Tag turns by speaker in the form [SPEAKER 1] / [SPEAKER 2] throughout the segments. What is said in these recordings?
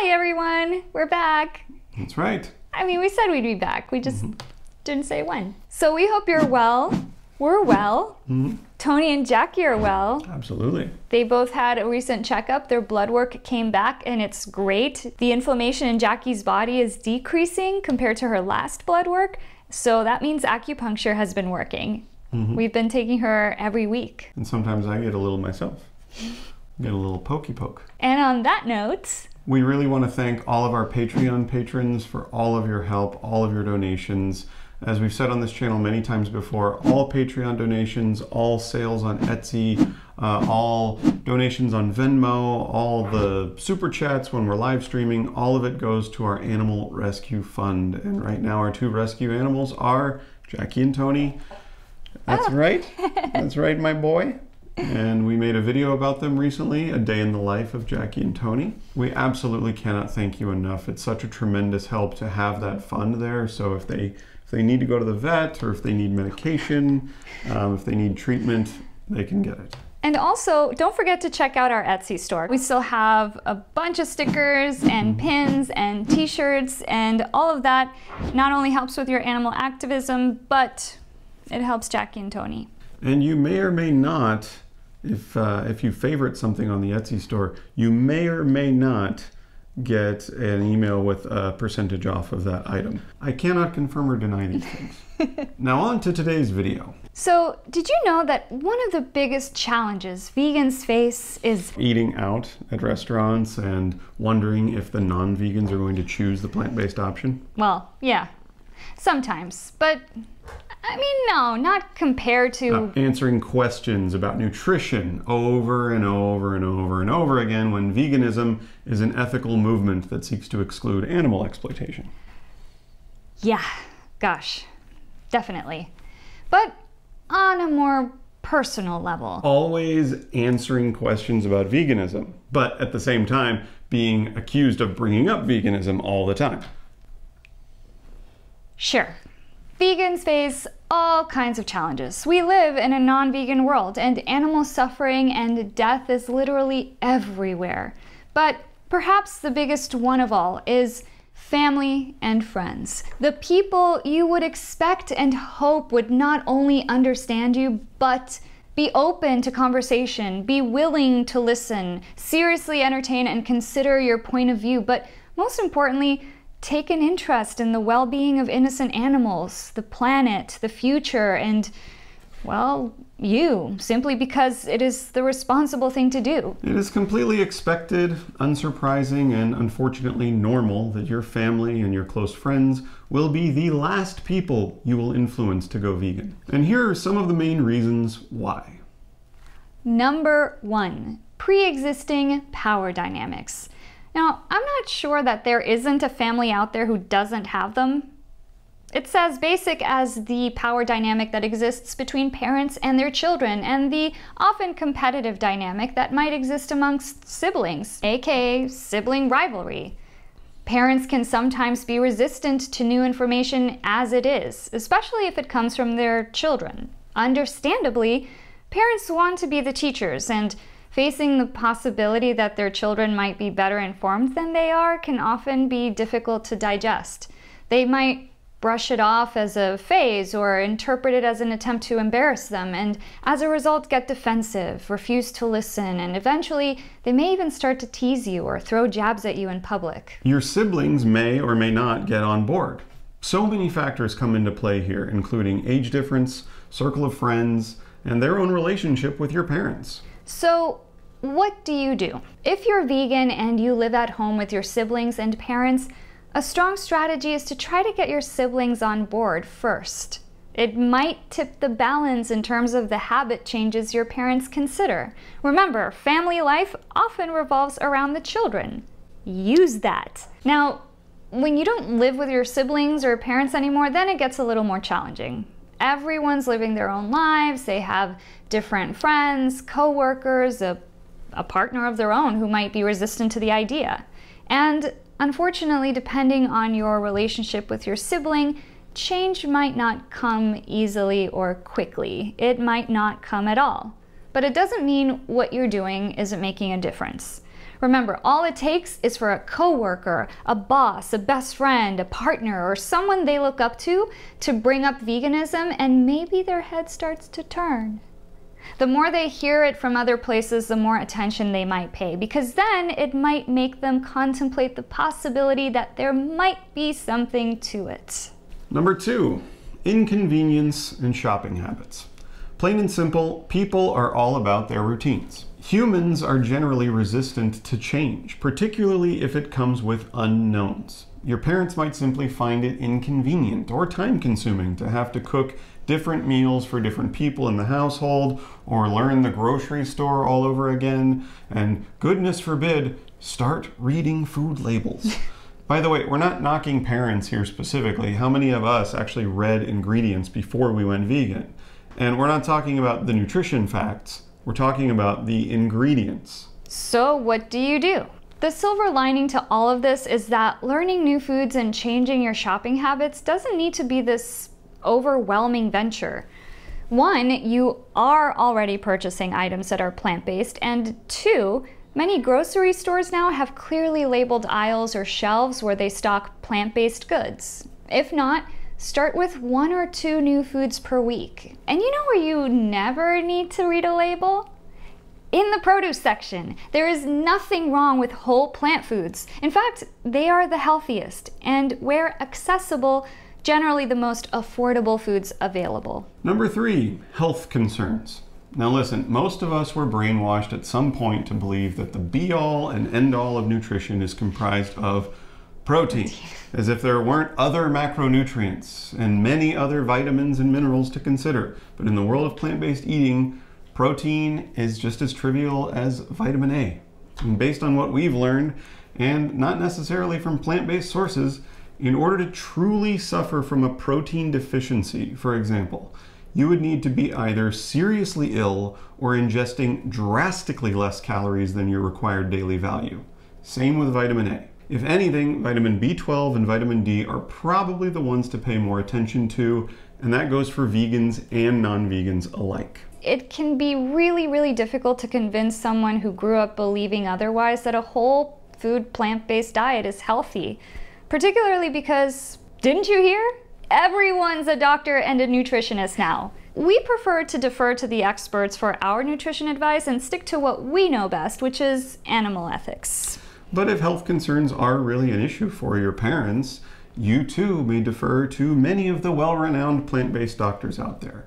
[SPEAKER 1] Hi everyone, we're back.
[SPEAKER 2] That's right.
[SPEAKER 1] I mean, we said we'd be back. We just didn't say when. So we hope you're well. We're well. Tony and Jackie are well.
[SPEAKER 2] Absolutely.
[SPEAKER 1] They both had a recent checkup. Their blood work came back and it's great. The inflammation in Jackie's body is decreasing compared to her last blood work. So that means acupuncture has been working. We've been taking her every week.
[SPEAKER 2] And sometimes I get a little myself. Get a little pokey poke.
[SPEAKER 1] And on that note,
[SPEAKER 2] we really want to thank all of our Patreon patrons for all of your help, all of your donations. As we've said on this channel many times before, all Patreon donations, all sales on Etsy, all donations on Venmo, all the super chats when we're live streaming, all of it goes to our animal rescue fund. And right now our two rescue animals are Jackie and Tony. That's right. That's right, my boy. And we made a video about them recently, a day in the life of Jackie and Tony. We absolutely cannot thank you enough. It's such a tremendous help to have that fund there. So if they need to go to the vet, or if they need medication, if they need treatment, they can get it.
[SPEAKER 1] and also don't forget to check out our Etsy store. We still have a bunch of stickers and pins and t-shirts, and all of that not only helps with your animal activism, but it helps Jackie and Tony.
[SPEAKER 2] And you may or may not, if you favorite something on the Etsy store, you may or may not get an email with a percentage off of that item. I cannot confirm or deny these things. Now on to today's video.
[SPEAKER 1] So, did you know that one of the biggest challenges vegans face is
[SPEAKER 2] eating out at restaurants and wondering if the non-vegans are going to choose the plant-based option?
[SPEAKER 1] Well, yeah, sometimes, but I mean, no, not compared to
[SPEAKER 2] answering questions about nutrition over and over and over and over again when veganism is an ethical movement that seeks to exclude animal exploitation.
[SPEAKER 1] Yeah, gosh, definitely. But on a more personal level.
[SPEAKER 2] Always answering questions about veganism, but at the same time being accused of bringing up veganism all the time.
[SPEAKER 1] Sure. Vegans face all kinds of challenges. We live in a non-vegan world, and animal suffering and death is literally everywhere. But perhaps the biggest one of all is family and friends. The people you would expect and hope would not only understand you, but be open to conversation, be willing to listen, seriously entertain and consider your point of view, but most importantly, take an interest in the well-being of innocent animals, the planet, the future, and, well, you, simply because it is the responsible thing to do.
[SPEAKER 2] It is completely expected, unsurprising, and unfortunately normal that your family and your close friends will be the last people you will influence to go vegan. And here are some of the main reasons why.
[SPEAKER 1] Number 1, pre-existing power dynamics. Now, I'm not sure that there isn't a family out there who doesn't have them. It's as basic as the power dynamic that exists between parents and their children, and the often competitive dynamic that might exist amongst siblings, aka sibling rivalry. Parents can sometimes be resistant to new information as it is, especially if it comes from their children. Understandably, parents want to be the teachers, and facing the possibility that their children might be better informed than they are can often be difficult to digest. They might brush it off as a phase or interpret it as an attempt to embarrass them, and as a result get defensive, refuse to listen, and eventually they may even start to tease you or throw jabs at you in public.
[SPEAKER 2] Your siblings may or may not get on board. So many factors come into play here, including age difference, circle of friends, and their own relationship with your parents.
[SPEAKER 1] So, what do you do? If you're vegan and you live at home with your siblings and parents, a strong strategy is to try to get your siblings on board first. It might tip the balance in terms of the habit changes your parents consider. Remember, family life often revolves around the children. Use that. Now, when you don't live with your siblings or parents anymore, then it gets a little more challenging. Everyone's living their own lives, they have different friends, co-workers, a partner of their own who might be resistant to the idea. And unfortunately, depending on your relationship with your sibling, change might not come easily or quickly. It might not come at all. But it doesn't mean what you're doing isn't making a difference. Remember, all it takes is for a coworker, a boss, a best friend, a partner, or someone they look up to bring up veganism, and maybe their head starts to turn. The more they hear it from other places, the more attention they might pay, because then it might make them contemplate the possibility that there might be something to it.
[SPEAKER 2] Number 2, inconvenience and shopping habits. Plain and simple, people are all about their routines. Humans are generally resistant to change, particularly if it comes with unknowns. Your parents might simply find it inconvenient or time-consuming to have to cook different meals for different people in the household, or learn the grocery store all over again, and goodness forbid, start reading food labels. By the way, we're not knocking parents here specifically. How many of us actually read ingredients before we went vegan? And we're not talking about the nutrition facts, we're talking about the ingredients.
[SPEAKER 1] So what do? The silver lining to all of this is that learning new foods and changing your shopping habits doesn't need to be this overwhelming venture. 1, you are already purchasing items that are plant-based, and 2, many grocery stores now have clearly labeled aisles or shelves where they stock plant-based goods. If not, start with 1 or 2 new foods per week. And you know where you never need to read a label? In the produce section. There is nothing wrong with whole plant foods. In fact, they are the healthiest, and where accessible, generally the most affordable foods available.
[SPEAKER 2] Number 3, health concerns. Now listen, most of us were brainwashed at some point to believe that the be-all and end-all of nutrition is comprised of protein, as if there weren't other macronutrients and many other vitamins and minerals to consider. But in the world of plant-based eating, protein is just as trivial as vitamin A. And based on what we've learned, and not necessarily from plant-based sources, in order to truly suffer from a protein deficiency, for example, you would need to be either seriously ill or ingesting drastically less calories than your required daily value. Same with vitamin A. If anything, vitamin B12 and vitamin D are probably the ones to pay more attention to, and that goes for vegans and non-vegans alike.
[SPEAKER 1] It can be really difficult to convince someone who grew up believing otherwise that a whole food plant-based diet is healthy. Particularly because, didn't you hear? Everyone's a doctor and a nutritionist now. We prefer to defer to the experts for our nutrition advice and stick to what we know best, which is animal ethics.
[SPEAKER 2] But if health concerns are really an issue for your parents, you too may defer to many of the well-renowned plant-based doctors out there.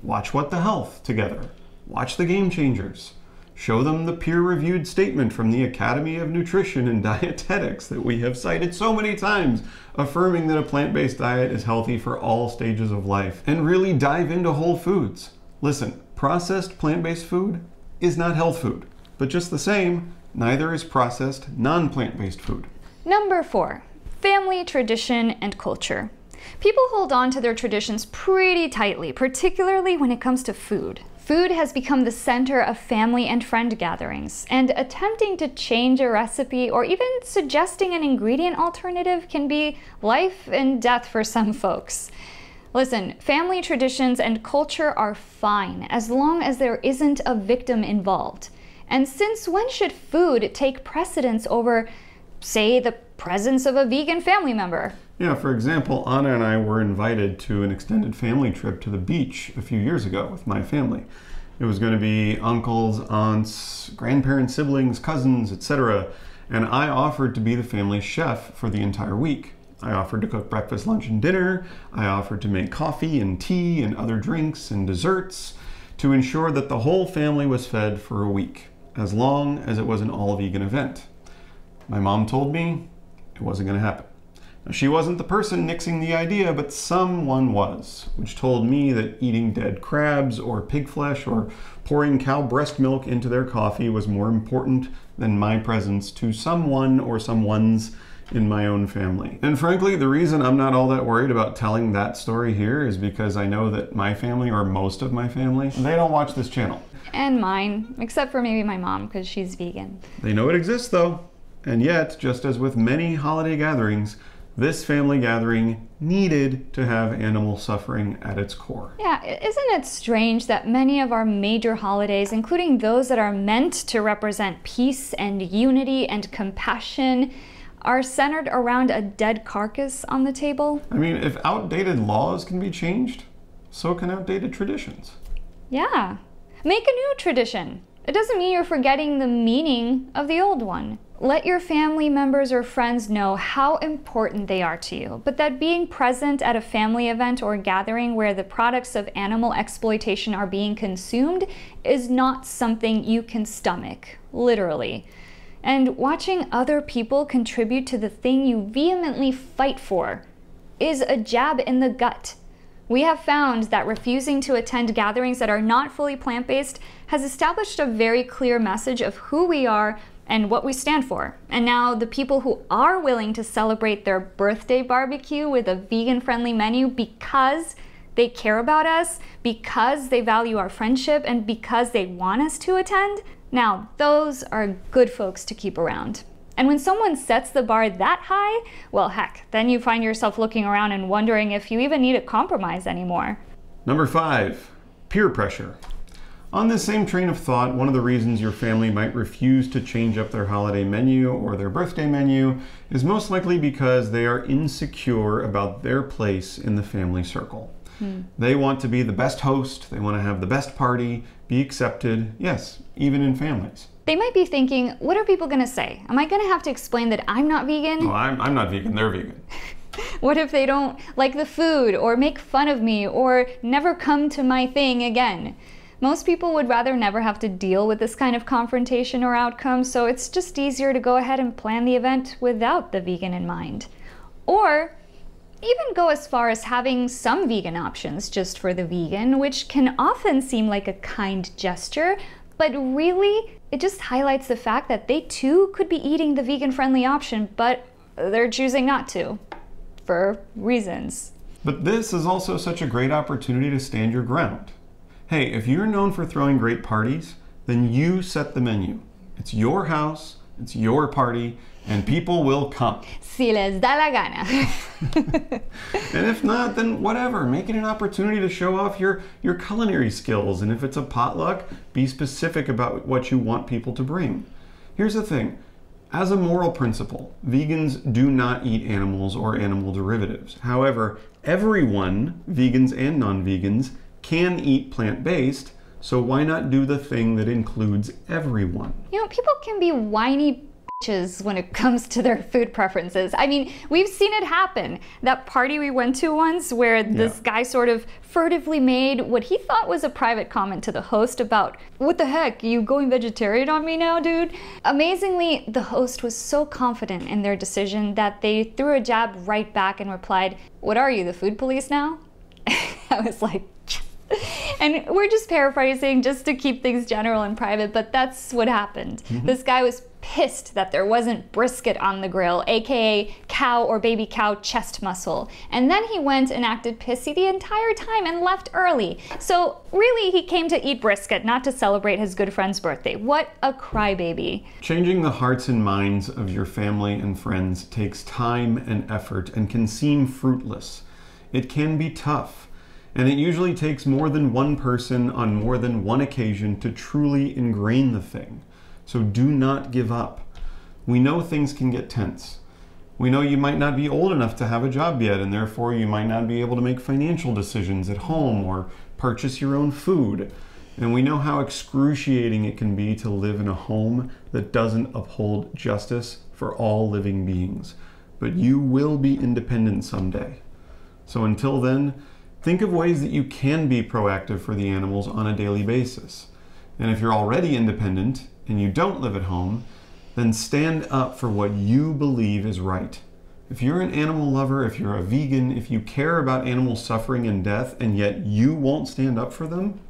[SPEAKER 2] Watch What the Health together. Watch The Game Changers. Show them the peer-reviewed statement from the Academy of Nutrition and Dietetics that we have cited so many times, affirming that a plant-based diet is healthy for all stages of life. And really dive into whole foods. Listen, processed plant-based food is not health food, but just the same, neither is processed non-plant-based food.
[SPEAKER 1] Number 4, family, tradition, and culture. People hold on to their traditions pretty tightly, particularly when it comes to food. Food has become the center of family and friend gatherings, and attempting to change a recipe or even suggesting an ingredient alternative can be life and death for some folks. Listen, family traditions and culture are fine as long as there isn't a victim involved. And since when should food take precedence over, say, the presence of a vegan family member?
[SPEAKER 2] Yeah, for example, Anna and I were invited to an extended family trip to the beach a few years ago with my family. It was going to be uncles, aunts, grandparents, siblings, cousins, etc. And I offered to be the family chef for the entire week. I offered to cook breakfast, lunch, and dinner. I offered to make coffee and tea and other drinks and desserts to ensure that the whole family was fed for a week, as long as it was an all-vegan event. My mom told me it wasn't going to happen. Now, she wasn't the person nixing the idea, but someone was, which told me that eating dead crabs or pig flesh or pouring cow breast milk into their coffee was more important than my presence to someone or someones in my own family. And frankly, the reason I'm not all that worried about telling that story here is because I know that my family, or most of my family, they don't watch this channel.
[SPEAKER 1] And mine, except for maybe my mom, because she's vegan.
[SPEAKER 2] They know it exists though. And yet, just as with many holiday gatherings, This family gathering needed to have animal suffering at its core.
[SPEAKER 1] Yeah, isn't it strange that many of our major holidays, including those that are meant to represent peace and unity and compassion, are centered around a dead carcass on the table?
[SPEAKER 2] I mean, if outdated laws can be changed, so can outdated traditions.
[SPEAKER 1] Yeah. Make a new tradition. It doesn't mean you're forgetting the meaning of the old one. Let your family members or friends know how important they are to you, but that being present at a family event or gathering where the products of animal exploitation are being consumed is not something you can stomach, literally. And watching other people contribute to the thing you vehemently fight for is a jab in the gut. We have found that refusing to attend gatherings that are not fully plant-based has established a very clear message of who we are and what we stand for. And now the people who are willing to celebrate their birthday barbecue with a vegan-friendly menu because they care about us, because they value our friendship, and because they want us to attend, now those are good folks to keep around. And when someone sets the bar that high, well, heck, then you find yourself looking around and wondering if you even need a compromise anymore.
[SPEAKER 2] Number 5, peer pressure. On this same train of thought, one of the reasons your family might refuse to change up their holiday menu or their birthday menu is most likely because they are insecure about their place in the family circle. They want to be the best host, they want to have the best party, be accepted, yes, even in families.
[SPEAKER 1] They might be thinking, what are people going to say? Am I going to have to explain that I'm not vegan?
[SPEAKER 2] No, I'm not vegan, they're vegan.
[SPEAKER 1] What if they don't like the food or make fun of me or never come to my thing again? Most people would rather never have to deal with this kind of confrontation or outcome, so it's just easier to go ahead and plan the event without the vegan in mind. Or even go as far as having some vegan options just for the vegan, which can often seem like a kind gesture, but really it just highlights the fact that they too could be eating the vegan-friendly option, but they're choosing not to, for reasons.
[SPEAKER 2] But this is also such a great opportunity to stand your ground. Hey, if you're known for throwing great parties, then you set the menu. It's your house, it's your party, and people will come.
[SPEAKER 1] Si les da la gana.
[SPEAKER 2] And if not, then whatever. Make it an opportunity to show off your culinary skills. And if it's a potluck, be specific about what you want people to bring. Here's the thing. As a moral principle, vegans do not eat animals or animal derivatives. However, everyone, vegans and non-vegans, can eat plant-based, so why not do the thing that includes everyone?
[SPEAKER 1] You know, people can be whiny bitches when it comes to their food preferences. I mean, we've seen it happen. That party we went to once where this guy sort of furtively made what he thought was a private comment to the host about, what the heck, you going vegetarian on me now, dude? Amazingly, the host was so confident in their decision that they threw a jab right back and replied, what are you, the food police now? I was like, and we're just paraphrasing just to keep things general and private, but that's what happened. This guy was pissed that there wasn't brisket on the grill, aka cow or baby cow chest muscle. And then he went and acted pissy the entire time and left early. So really he came to eat brisket, not to celebrate his good friend's birthday. What a crybaby.
[SPEAKER 2] Changing the hearts and minds of your family and friends takes time and effort and can seem fruitless. It can be tough. And it usually takes more than one person on more than one occasion to truly ingrain the thing. So do not give up. We know things can get tense. We know you might not be old enough to have a job yet, and therefore you might not be able to make financial decisions at home or purchase your own food. And we know how excruciating it can be to live in a home that doesn't uphold justice for all living beings. But you will be independent someday. So until then, think of ways that you can be proactive for the animals on a daily basis. And if you're already independent and you don't live at home, then stand up for what you believe is right. If you're an animal lover, if you're a vegan, if you care about animal suffering and death, and yet you won't stand up for them,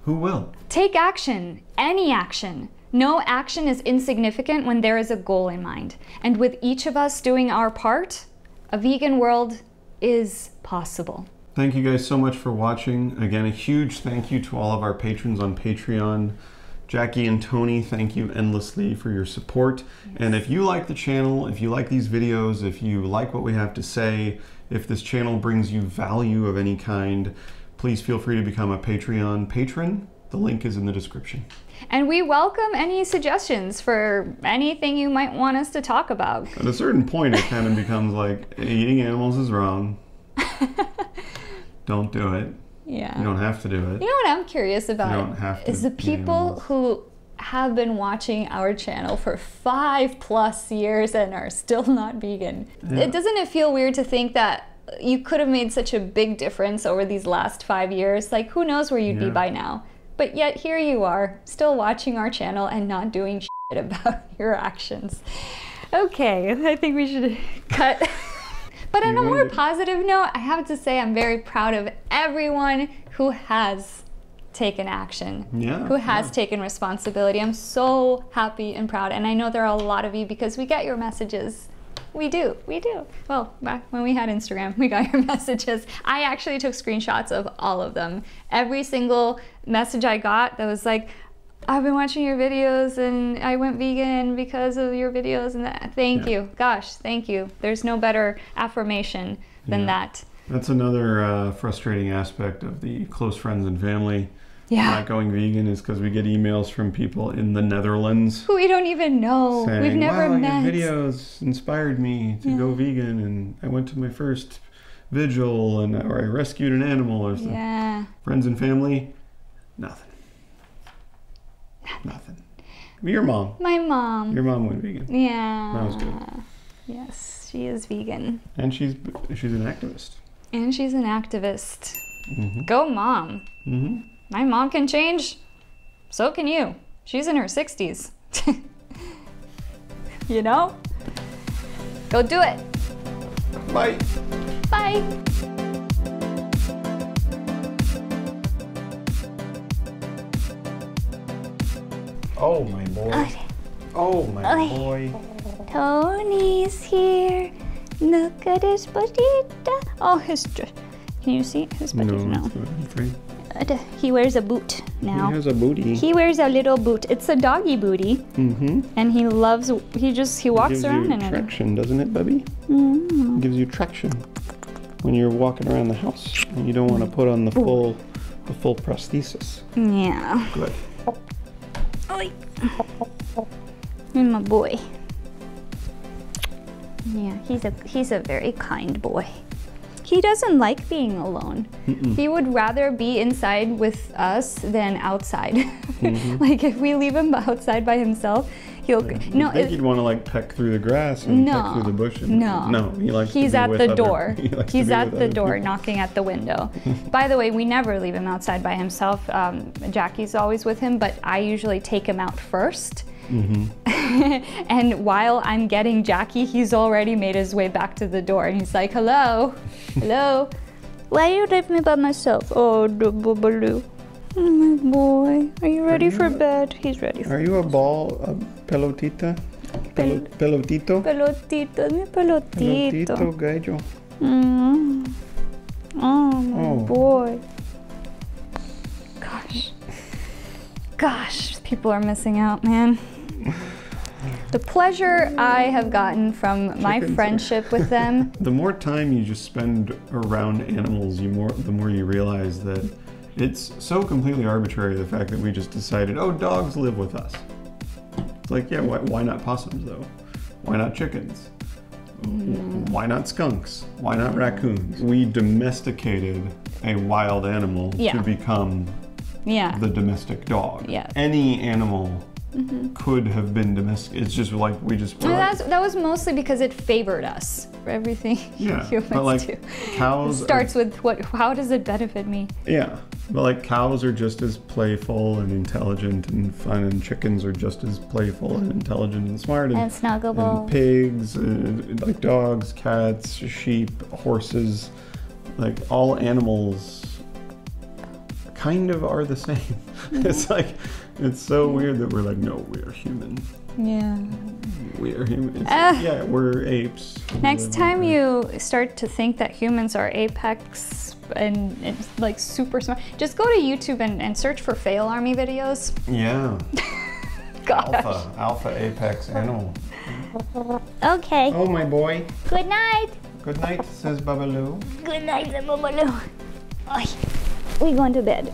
[SPEAKER 2] who will?
[SPEAKER 1] Take action, any action. No action is insignificant when there is a goal in mind. And with each of us doing our part, a vegan world is possible.
[SPEAKER 2] Thank you guys so much for watching. Again, a huge thank you to all of our patrons on Patreon. Jackie and Tony, thank you endlessly for your support. Yes. And if you like the channel, if you like these videos, if you like what we have to say, if this channel brings you value of any kind, please feel free to become a Patreon patron. The link is in the description.
[SPEAKER 1] And we welcome any suggestions for anything you might want us to talk about.
[SPEAKER 2] At a certain point, it kind of becomes like, eating animals is wrong. Don't do it.
[SPEAKER 1] Yeah.
[SPEAKER 2] You don't have to do it.
[SPEAKER 1] You know what I'm curious about?
[SPEAKER 2] You don't have to
[SPEAKER 1] is the people who have been watching our channel for 5+ years and are still not vegan.
[SPEAKER 2] Yeah.
[SPEAKER 1] Doesn't it feel weird to think that you could have made such a big difference over these last 5 years? Like, who knows where you'd be by now? But yet here you are, still watching our channel and not doing shit about your actions. Okay, I think we should cut. But on a more positive note, I have to say I'm very proud of everyone who has taken action, who has taken responsibility. I'm so happy and proud, and I know there are a lot of you because we get your messages. We do. Well, back when we had Instagram, we got your messages. I actually took screenshots of all of them. Every single message I got that was like, I've been watching your videos and I went vegan because of your videos and that. Thank you. Gosh, thank you. There's no better affirmation than that.
[SPEAKER 2] That's another frustrating aspect of the close friends and family. Not going vegan is because we get emails from people in the Netherlands
[SPEAKER 1] who we don't even know.
[SPEAKER 2] Saying,
[SPEAKER 1] we've never met.
[SPEAKER 2] Your videos inspired me to go vegan, and I went to my first vigil, or I rescued an animal or something.
[SPEAKER 1] Yeah.
[SPEAKER 2] Friends and family, nothing. Nothing. Your mom.
[SPEAKER 1] My mom.
[SPEAKER 2] Your mom went vegan.
[SPEAKER 1] Yeah.
[SPEAKER 2] That was good.
[SPEAKER 1] Yes, she is vegan.
[SPEAKER 2] And she's an activist.
[SPEAKER 1] And she's an activist. Go mom. My mom can change. So can you. She's in her 60s. You know? Go do it.
[SPEAKER 2] Bye.
[SPEAKER 1] Bye.
[SPEAKER 2] Oh, my boy. Oh, my boy.
[SPEAKER 1] Tony's here. Look at his patita. Oh, can you see his patita? No. He wears a boot now.
[SPEAKER 2] He has a booty.
[SPEAKER 1] He wears a little boot. It's a doggy booty. And he loves, he walks around in it.
[SPEAKER 2] Gives you traction, doesn't it, Bubby? Gives you traction when you're walking around the house. And you don't want to put on the full prosthesis.
[SPEAKER 1] Yeah.
[SPEAKER 2] Good.
[SPEAKER 1] Oi. My boy. Yeah, he's a very kind boy. He doesn't like being alone. He would rather be inside with us than outside. Like if we leave him outside by himself, he'll
[SPEAKER 2] I think he'd want to like peck through the grass and peck through the bushes. No, he likes to be
[SPEAKER 1] at
[SPEAKER 2] with
[SPEAKER 1] the door.
[SPEAKER 2] He's
[SPEAKER 1] at the door, knocking at the window. By the way, we never leave him outside by himself. Jackie's always with him, but I usually take him out first. And while I'm getting Jackie, he's already made his way back to the door, and he's like, "Hello, hello, why do you leave me by myself?" Oh, Boobaloo, my boy, are you ready for bed? He's ready.
[SPEAKER 2] Are you a pelotita? Pelotito?
[SPEAKER 1] Pelotito, mi pelotito.
[SPEAKER 2] Pelotito gallo.
[SPEAKER 1] Oh, my boy. Gosh, people are missing out, man. The pleasure I have gotten from my friendship with them.
[SPEAKER 2] The more time you just spend around animals, the more you realize that it's so completely arbitrary, the fact that we just decided, oh, dogs live with us. It's like, yeah, why not possums though? Why not chickens? Why not skunks? Why not raccoons? We domesticated a wild animal to become the domestic dog. Any animal could have been domestic. It's just like we just.
[SPEAKER 1] That was mostly because it favored us for everything humans
[SPEAKER 2] but like
[SPEAKER 1] do.
[SPEAKER 2] Cows.
[SPEAKER 1] It starts with how does it benefit me?
[SPEAKER 2] Yeah, but like cows are just as playful and intelligent and fun, and chickens are just as playful and intelligent and smart
[SPEAKER 1] and snuggable.
[SPEAKER 2] And pigs, like dogs, cats, sheep, horses, like all animals kind of are the same. It's like, it's so weird that we're like, no, we are human.
[SPEAKER 1] Yeah.
[SPEAKER 2] We are human. Yeah, we're apes.
[SPEAKER 1] Next time you start to think that humans are apex and it's like super smart. Just go to YouTube and search for fail army videos.
[SPEAKER 2] Yeah.
[SPEAKER 1] Gosh.
[SPEAKER 2] Alpha apex animal.
[SPEAKER 3] Okay.
[SPEAKER 2] Oh, my boy.
[SPEAKER 3] Good night.
[SPEAKER 2] Good night, says Babaloo.
[SPEAKER 3] Good night, Babaloo. We going to bed.